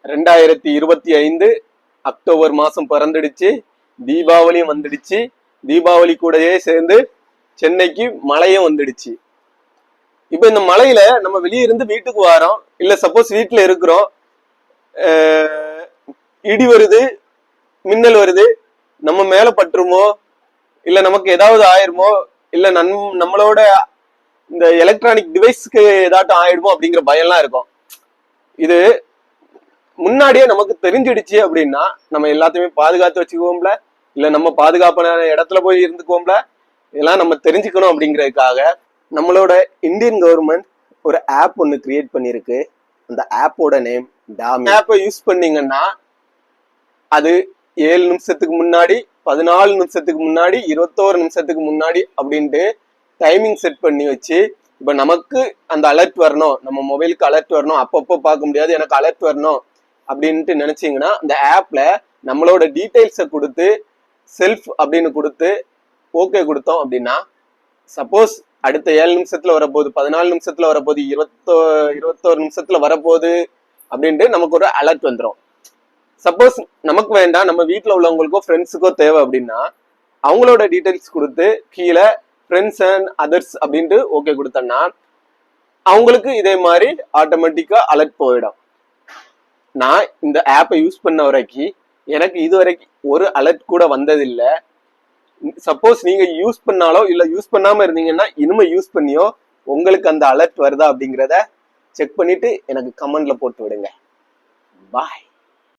2025 October மாசம் பிறந்துடுச்சு. தீபாவளியும் வந்துடுச்சு. தீபாவளி கூடயே சேர்ந்து சென்னைக்கு மழையும் வந்துடுச்சு. இப்ப இந்த மழையில நம்ம வெளியே இருந்து வீட்டுக்கு வரோம், இல்ல சப்போஸ் வீட்டுல இருக்கிறோம், இடி வருது, மின்னல் வருது, நம்ம மேல பட்டுருமோ, இல்ல நமக்கு ஏதாவது ஆயிருமோ, இல்ல நம்மளோட இந்த எலக்ட்ரானிக் டிவைஸ்க்கு ஏதாட்டும் ஆயிடுமோ அப்படிங்கிற பயம்லாம் இருக்கும். இது முன்னாடியே நமக்கு தெரிஞ்சிடுச்சு அப்படின்னா நம்ம எல்லாத்தையுமே பாதுகாத்து வச்சுக்குவோம்ல, இல்ல நம்ம பாதுகாப்பான இடத்துல போய் இருந்துக்குவோம்ல. இதெல்லாம் நம்ம தெரிஞ்சுக்கணும் அப்படிங்கிறதுக்காக நம்மளோட இந்தியன் கவர்மெண்ட் ஒரு ஆப் ஒன்று கிரியேட் பண்ணிருக்கு. அந்த ஆப்போட நேம் டாமி. ஆப்பை யூஸ் பண்ணீங்கன்னா அது 7 நிமிஷத்துக்கு முன்னாடி, 14 நிமிஷத்துக்கு முன்னாடி, 21 நிமிஷத்துக்கு முன்னாடி அப்படின்ட்டு டைமிங் செட் பண்ணி வச்சு, இப்ப நமக்கு அந்த அலர்ட் வரணும், நம்ம மொபைலுக்கு அலர்ட் வரணும், அப்பப்போ பார்க்க முடியாது, எனக்கு அலர்ட் வரணும் அப்படின்ட்டு நினைச்சீங்கன்னா அந்த ஆப்ல நம்மளோட டீடைல்ஸை கொடுத்து செல்ஃப் அப்படின்னு கொடுத்து ஓகே கொடுத்தோம் அப்படின்னா, சப்போஸ் அடுத்த 7 நிமிஷத்துல வரப்போகுது, 14 நிமிஷத்துல வரப்போகுது, 21 நிமிஷத்துல வரப்போகுது அப்படின்ட்டு நமக்கு ஒரு அலர்ட் வந்துடும். சப்போஸ் நமக்கு வேண்டாம், நம்ம வீட்டில் உள்ளவங்களுக்கோ ஃப்ரெண்ட்ஸுக்கோ தேவை அப்படின்னா அவங்களோட டீடைல்ஸ் கொடுத்து கீழே ஃப்ரெண்ட்ஸ் அண்ட் அதர்ஸ் அப்படின்ட்டு ஓகே கொடுத்தோன்னா அவங்களுக்கு இதே மாதிரி ஆட்டோமேட்டிக்கா அலர்ட் போயிடும். நான் இந்த ஆப்பை யூஸ் பண்ண வரைக்கும் எனக்கு இது வரைக்கும் ஒரு அலர்ட் கூட வந்ததில்லை. சப்போஸ் நீங்க யூஸ் பண்ணாலோ இல்ல யூஸ் பண்ணாம இருந்தீங்கன்னா இனிமே யூஸ் பண்ணியோ உங்களுக்கு அந்த அலர்ட் வருதா அப்படிங்கிறத செக் பண்ணிட்டு எனக்கு கமெண்ட்ல போட்டு விடுங்க. பாய்.